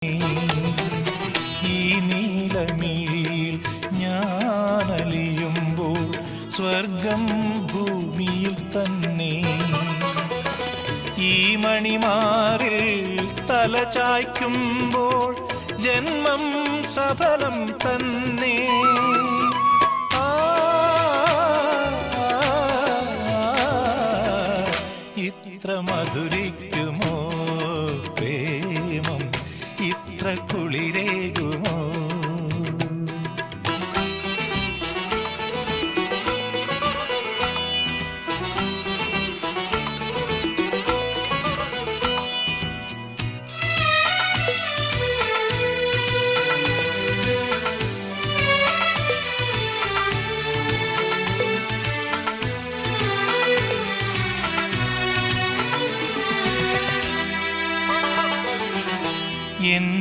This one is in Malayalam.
ഈ നീലമിഴിയിൽ ഞാനലിയുമ്പോൾ സ്വർഗം ഭൂമിയിൽ തന്നെ. ഈ മണിമാറിൽ തല ചായ്ക്കുമ്പോൾ ജന്മം സഫലം തന്നെ. ഇത്ര മധുരിക്കുമോ പ്രേമം, ഇത്ര കുളിരേകുമോ